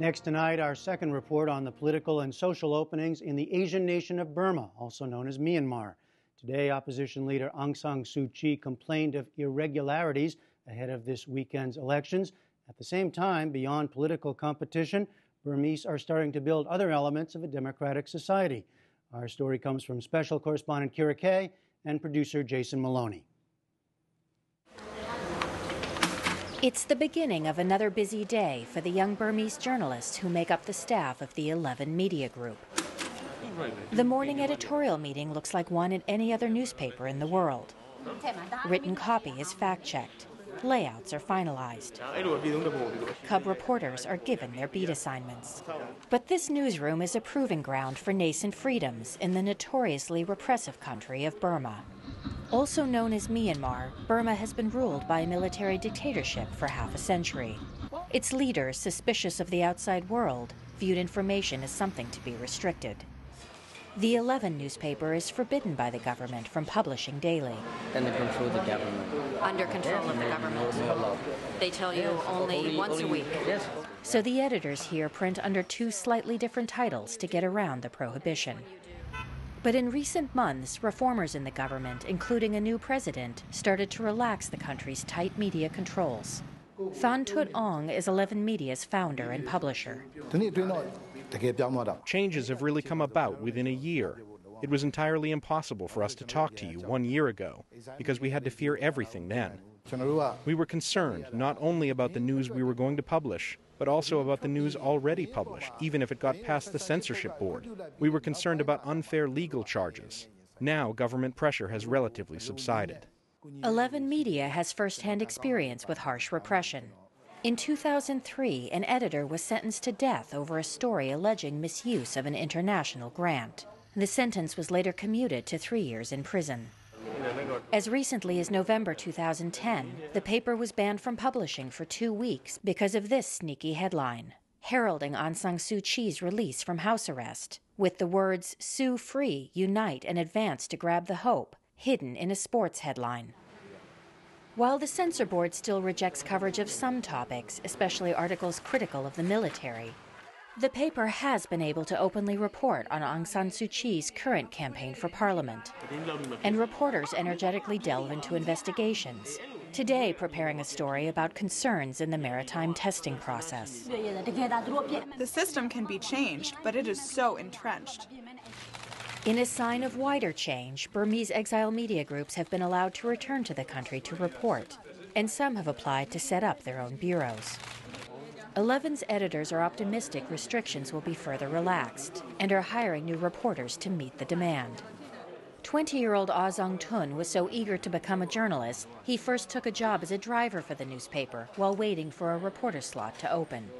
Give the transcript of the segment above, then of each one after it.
Next tonight, our second report on the political and social openings in the Asian nation of Burma, also known as Myanmar. Today, opposition leader Aung San Suu Kyi complained of irregularities ahead of this weekend's elections. At the same time, beyond political competition, Burmese are starting to build other elements of a democratic society. Our story comes from special correspondent Kira Kay and producer Jason Maloney. It's the beginning of another busy day for the young Burmese journalists who make up the staff of the 11 Media Group. The morning editorial meeting looks like one in any other newspaper in the world. Written copy is fact-checked. Layouts are finalized. Cub reporters are given their beat assignments. But this newsroom is a proving ground for nascent freedoms in the notoriously repressive country of Burma. Also known as Myanmar, Burma has been ruled by a military dictatorship for half a century. Its leaders, suspicious of the outside world, viewed information as something to be restricted. The 11 newspaper is forbidden by the government from publishing daily. Under control of the government. Under control of the government. They tell you only once a week. Yes. So the editors here print under two slightly different titles to get around the prohibition. But in recent months, reformers in the government, including a new president, started to relax the country's tight media controls. Than Tut Ong is 11 Media's founder and publisher. Changes have really come about within a year. It was entirely impossible for us to talk to you 1 year ago because we had to fear everything then. We were concerned not only about the news we were going to publish, but also about the news already published, even if it got past the censorship board. We were concerned about unfair legal charges. Now government pressure has relatively subsided. 11 Media has first-hand experience with harsh repression. In 2003, an editor was sentenced to death over a story alleging misuse of an international grant. The sentence was later commuted to 3 years in prison. As recently as November 2010, the paper was banned from publishing for 2 weeks because of this sneaky headline, heralding Aung San Suu Kyi's release from house arrest, with the words, "Sue free, unite and advance to grab the hope," hidden in a sports headline. While the censor board still rejects coverage of some topics, especially articles critical of the military, the paper has been able to openly report on Aung San Suu Kyi's current campaign for parliament. And reporters energetically delve into investigations, today preparing a story about concerns in the maritime testing process. The system can be changed, but it is so entrenched. In a sign of wider change, Burmese exile media groups have been allowed to return to the country to report, and some have applied to set up their own bureaus. 11's editors are optimistic restrictions will be further relaxed and are hiring new reporters to meet the demand. 20-year-old Ah Zong Tun was so eager to become a journalist, he first took a job as a driver for the newspaper while waiting for a reporter slot to open.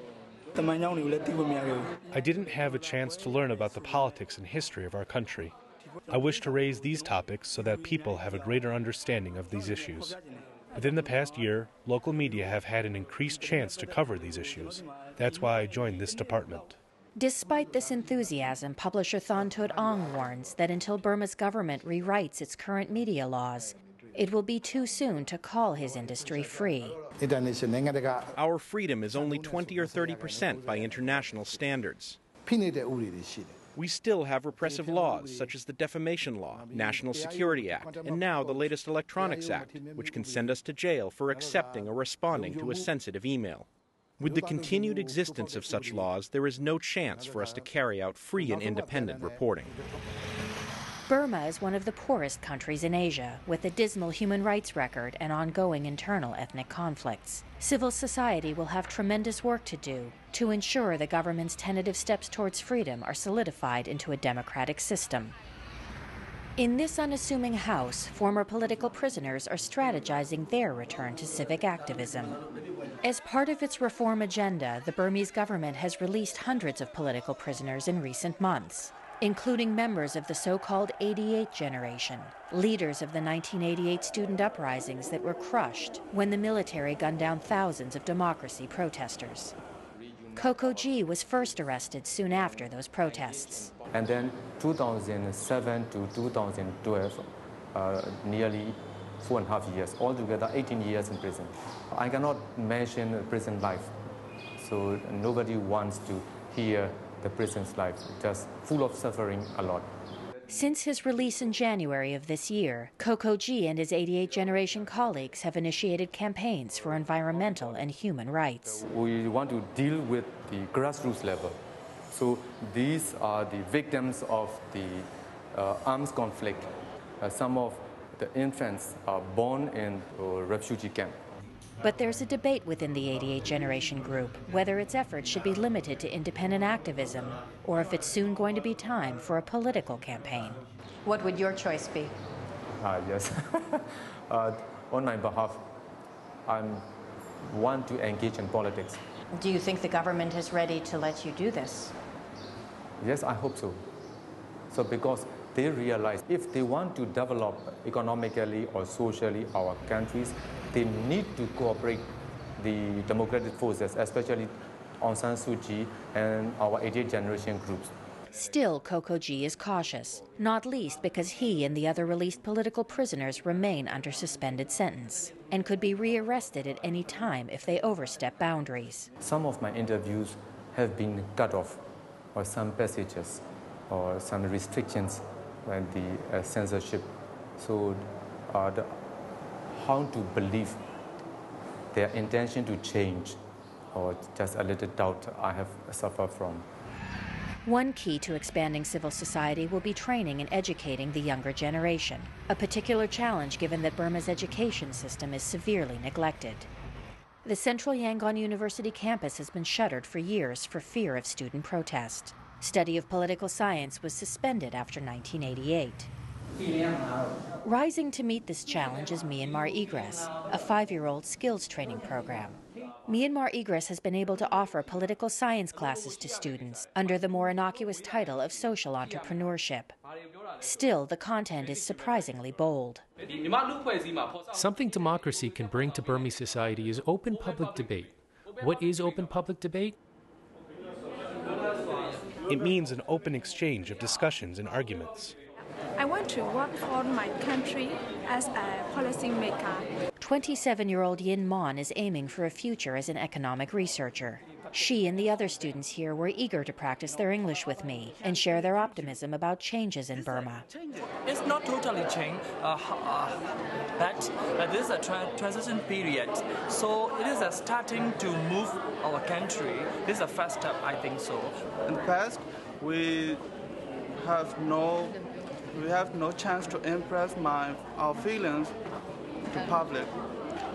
I didn't have a chance to learn about the politics and history of our country. I wish to raise these topics so that people have a greater understanding of these issues. Within the past year, local media have had an increased chance to cover these issues. That's why I joined this department. Despite this enthusiasm, publisher Than Tut Ong warns that until Burma's government rewrites its current media laws, it will be too soon to call his industry free. Our freedom is only 20 or 30% by international standards. We still have repressive laws, such as the Defamation Law, National Security Act, and now the latest Electronics Act, which can send us to jail for accepting or responding to a sensitive email. With the continued existence of such laws, there is no chance for us to carry out free and independent reporting. Burma is one of the poorest countries in Asia, with a dismal human rights record and ongoing internal ethnic conflicts. Civil society will have tremendous work to do to ensure the government's tentative steps towards freedom are solidified into a democratic system. In this unassuming house, former political prisoners are strategizing their return to civic activism. As part of its reform agenda, the Burmese government has released hundreds of political prisoners in recent months, including members of the so-called 88 generation, leaders of the 1988 student uprisings that were crushed when the military gunned down thousands of democracy protesters. Koko G was first arrested soon after those protests. And then 2007 to 2012, nearly 4.5 years, altogether 18 years in prison. I cannot mention prison life So nobody wants to hear the prison's life, just full of suffering a lot. Since his release in January of this year, Coco G and his 88 Generation colleagues have initiated campaigns for environmental and human rights. We want to deal with the grassroots level. So these are the victims of the arms conflict. Some of the infants are born in a refugee camp. But there's a debate within the 88 Generation group whether its efforts should be limited to independent activism or if it's soon going to be time for a political campaign. What would your choice be? Yes. On my behalf, I want to engage in politics. Do you think the government is ready to let you do this? Yes, I hope so. So because they realize if they want to develop economically or socially our countries, they need to cooperate the democratic forces, especially Aung San Suu Kyi and our 88 Generation groups. Still, Coco G is cautious, not least because he and the other released political prisoners remain under suspended sentence and could be rearrested at any time if they overstep boundaries. Some of my interviews have been cut off, or some passages, or some restrictions and the censorship. So how to believe their intention to change, or just a little doubt I have suffered from. One key to expanding civil society will be training and educating the younger generation, a particular challenge given that Burma's education system is severely neglected. The Central Yangon University campus has been shuttered for years for fear of student protest. Study of political science was suspended after 1988. Rising to meet this challenge is Myanmar Egress, a 5-year-old skills training program. Myanmar Egress has been able to offer political science classes to students under the more innocuous title of social entrepreneurship. Still, the content is surprisingly bold. Something democracy can bring to Burmese society is open public debate. What is open public debate? It means an open exchange of discussions and arguments. I want to work for my country as a policymaker. 27-year-old Yin Mon is aiming for a future as an economic researcher. She and the other students here were eager to practice their English with me and share their optimism about changes in Burma. It's not totally changed, but this is a transition period. So it is starting to move our country. This is a first step, I think so. In the past, we have no chance to express our feelings to public.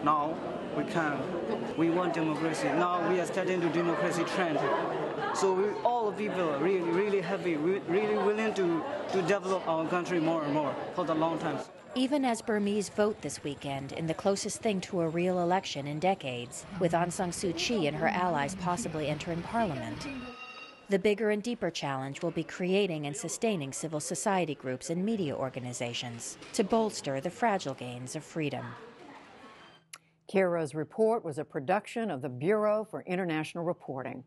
Now we can. We want democracy. Now we are starting to democracy trend. So all people are really happy, really willing to develop our country more and more for the long time. Even as Burmese vote this weekend in the closest thing to a real election in decades, with Aung San Suu Kyi and her allies possibly entering parliament, the bigger and deeper challenge will be creating and sustaining civil society groups and media organizations to bolster the fragile gains of freedom. Kira's report was a production of the Bureau for International Reporting.